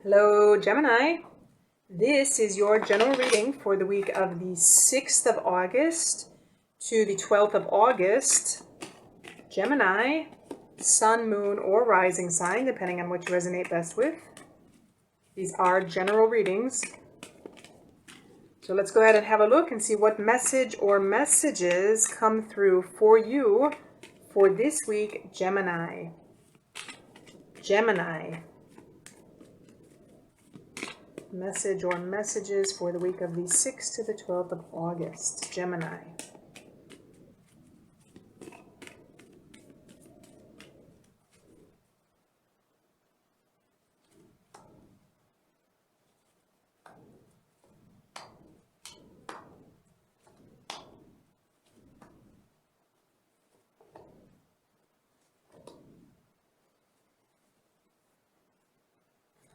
Hello, Gemini. This is your general reading for the week of the 6th of August to the 12th of August. Gemini, sun, moon, or rising sign, depending on what you resonate best with. These are general readings. So let's go ahead and have a look and see what message or messages come through for you for this week, Gemini. Gemini. Message or messages for the week of the 6th to the 12th of August, Gemini.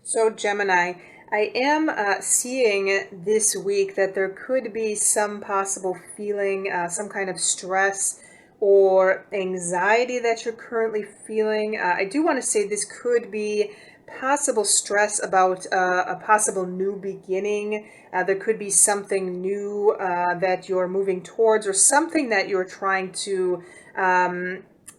So Gemini, I am seeing this week that there could be some possible feeling, some kind of stress or anxiety that you're currently feeling. I do want to say this could be possible stress about a possible new beginning. There could be something new that you're moving towards, or something that you're trying to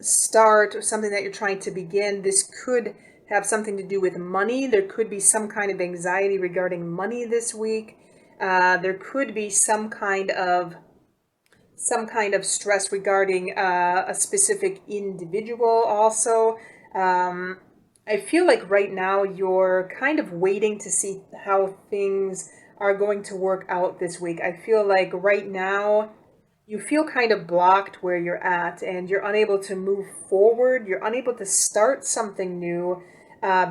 start, or something that you're trying to begin. This could have something to do with money. There could be some kind of anxiety regarding money this week. There could be some kind of stress regarding a specific individual also. I feel like right now you're kind of waiting to see how things are going to work out this week. I feel like right now you feel kind of blocked where you're at, and you're unable to move forward. You're unable to start something new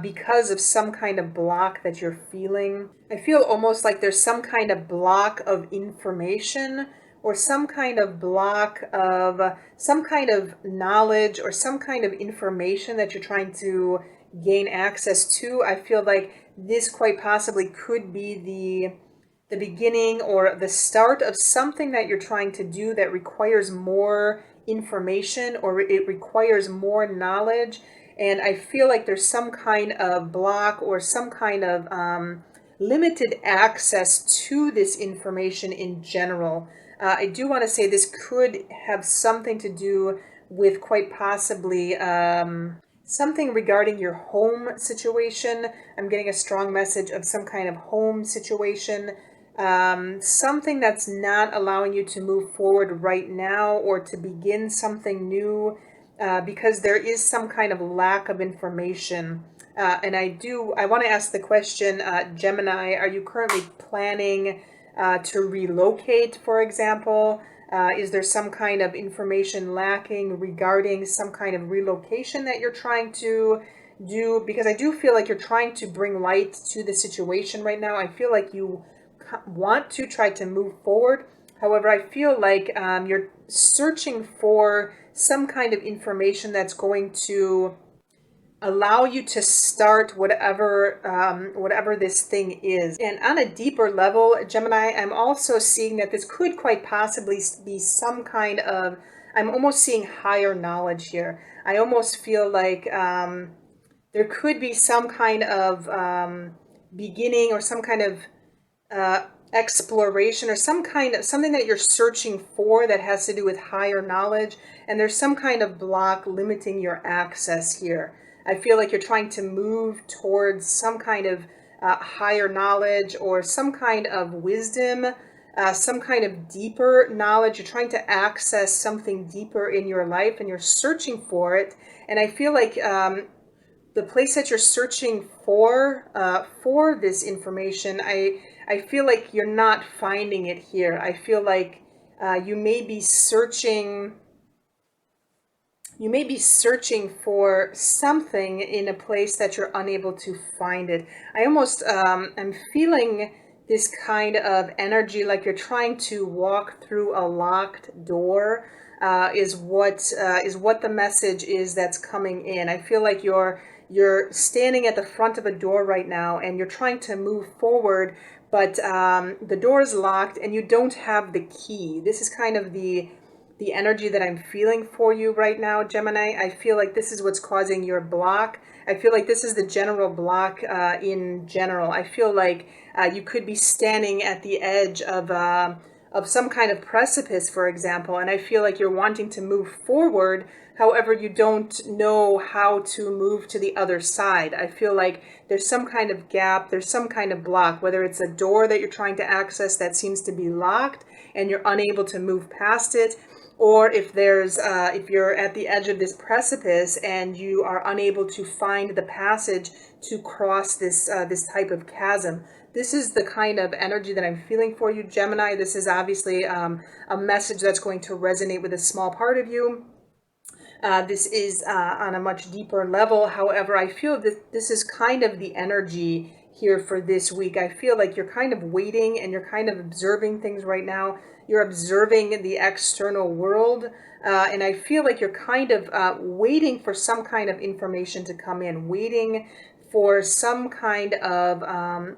because of some kind of block that you're feeling. I feel almost like there's some kind of block of information, or some kind of block of some kind of knowledge or some kind of information that you're trying to gain access to. I feel like this quite possibly could be the beginning or the start of something that you're trying to do that requires more information, or it requires more knowledge. And I feel like there's some kind of block or some kind of limited access to this information in general. I do want to say this could have something to do with quite possibly something regarding your home situation. I'm getting a strong message of some kind of home situation. Something that's not allowing you to move forward right now or to begin something new. Because there is some kind of lack of information. And I want to ask the question, Gemini, are you currently planning to relocate, for example? Is there some kind of information lacking regarding some kind of relocation that you're trying to do? Because I do feel like you're trying to bring light to the situation right now. I feel like you want to try to move forward. However, I feel like you're searching for some kind of information that's going to allow you to start whatever this thing is. And on a deeper level, Gemini, I'm also seeing that this could quite possibly be some kind of, I'm almost seeing higher knowledge here. I almost feel like there could be some kind of beginning or some kind of exploration, or something that you're searching for that has to do with higher knowledge, and there's some kind of block limiting your access here. I feel like you're trying to move towards some kind of higher knowledge or some kind of wisdom, some kind of deeper knowledge. You're trying to access something deeper in your life, and you're searching for it. And I feel like the place that you're searching for this information, I feel like you're not finding it here. I feel like you may be searching for something in a place that you're unable to find it. I almost am feeling this kind of energy, like you're trying to walk through a locked door. Is what the message is that's coming in. I feel like you're standing at the front of a door right now, and you're trying to move forward, but the door is locked and you don't have the key. This is kind of the the energy that I'm feeling for you right now, Gemini. I feel like this is what's causing your block. I feel like this is the general block in general. I feel like you could be standing at the edge of some kind of precipice, for example, and I feel like you're wanting to move forward. However, you don't know how to move to the other side. I feel like there's some kind of gap, there's some kind of block, whether it's a door that you're trying to access that seems to be locked and you're unable to move past it, or if you're at the edge of this precipice and you are unable to find the passage to cross this type of chasm. This is the kind of energy that I'm feeling for you, Gemini. This is obviously a message that's going to resonate with a small part of you. This is on a much deeper level. However, I feel that this is kind of the energy here for this week. I feel like you're kind of waiting and you're kind of observing things right now. You're observing the external world. And I feel like you're kind of waiting for some kind of information to come in, waiting for some kind of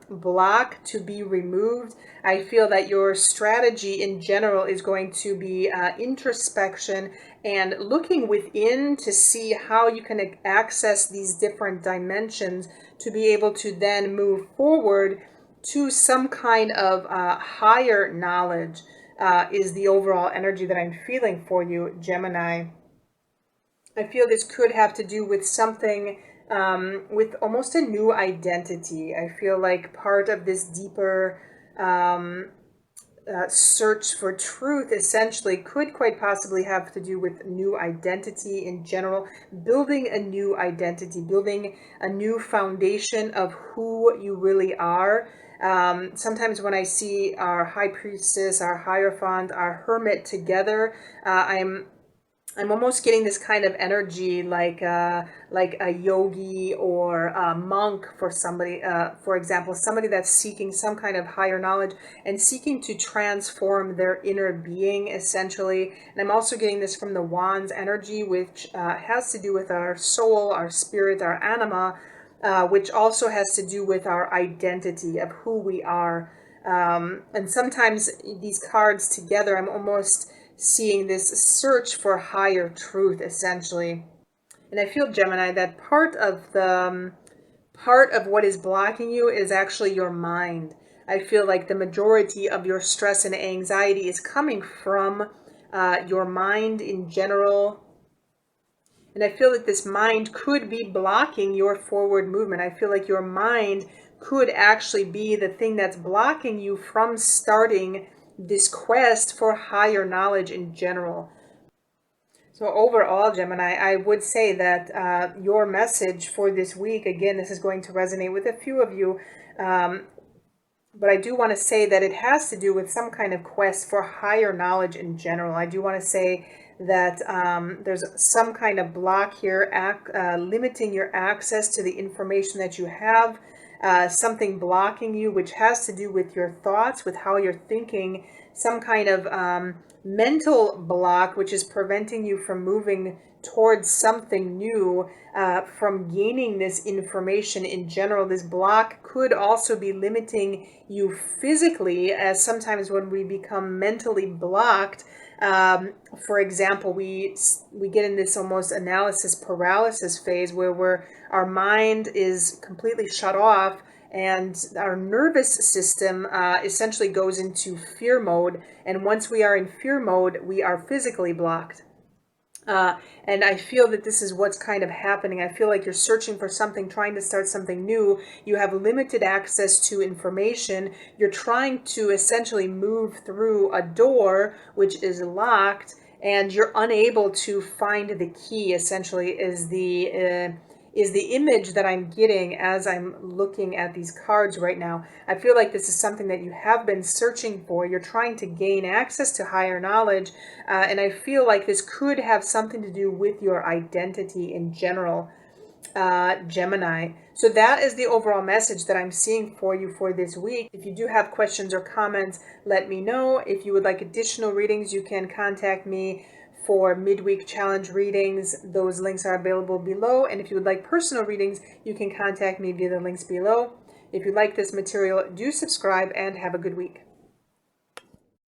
block to be removed. I feel that your strategy in general is going to be introspection and looking within to see how you can access these different dimensions to be able to then move forward to some kind of higher knowledge is the overall energy that I'm feeling for you, Gemini. I feel this could have to do with something with almost a new identity. I feel like part of this deeper search for truth essentially could quite possibly have to do with new identity in general, building a new identity, building a new foundation of who you really are. Sometimes when I see our high priestess, our hierophant, our hermit together, I'm almost getting this kind of energy like a yogi or a monk for somebody, for example, somebody that's seeking some kind of higher knowledge and seeking to transform their inner being, essentially. And I'm also getting this from the wands energy, which has to do with our soul, our spirit, our anima, which also has to do with our identity of who we are. And sometimes these cards together, I'm almost seeing this search for higher truth, essentially. And I feel, Gemini, that part of what is blocking you is actually your mind. I feel like the majority of your stress and anxiety is coming from your mind in general. And I feel that this mind could be blocking your forward movement. I feel like your mind could actually be the thing that's blocking you from starting this quest for higher knowledge in general. So overall, Gemini, I would say that your message for this week, again, this is going to resonate with a few of you, but I do want to say that it has to do with some kind of quest for higher knowledge in general. I do want to say that there's some kind of block here, limiting your access to the information that you have. Something blocking you, which has to do with your thoughts, with how you're thinking, some kind of mental block, which is preventing you from moving towards something new, from gaining this information in general. This block could also be limiting you physically, as sometimes when we become mentally blocked, for example, we get in this almost analysis paralysis phase where our mind is completely shut off and our nervous system essentially goes into fear mode. And once we are in fear mode, we are physically blocked. And I feel that this is what's kind of happening. I feel like you're searching for something, trying to start something new. You have limited access to information. You're trying to essentially move through a door which is locked, and you're unable to find the key, essentially, is the image that I'm getting as I'm looking at these cards right now. I feel like this is something that you have been searching for. You're trying to gain access to higher knowledge, and I feel like this could have something to do with your identity in general, Gemini. So that is the overall message that I'm seeing for you for this week. If you do have questions or comments, let me know. If you would like additional readings, you can contact me for midweek challenge readings. Those links are available below. And if you would like personal readings, you can contact me via the links below. If you like this material, do subscribe and have a good week.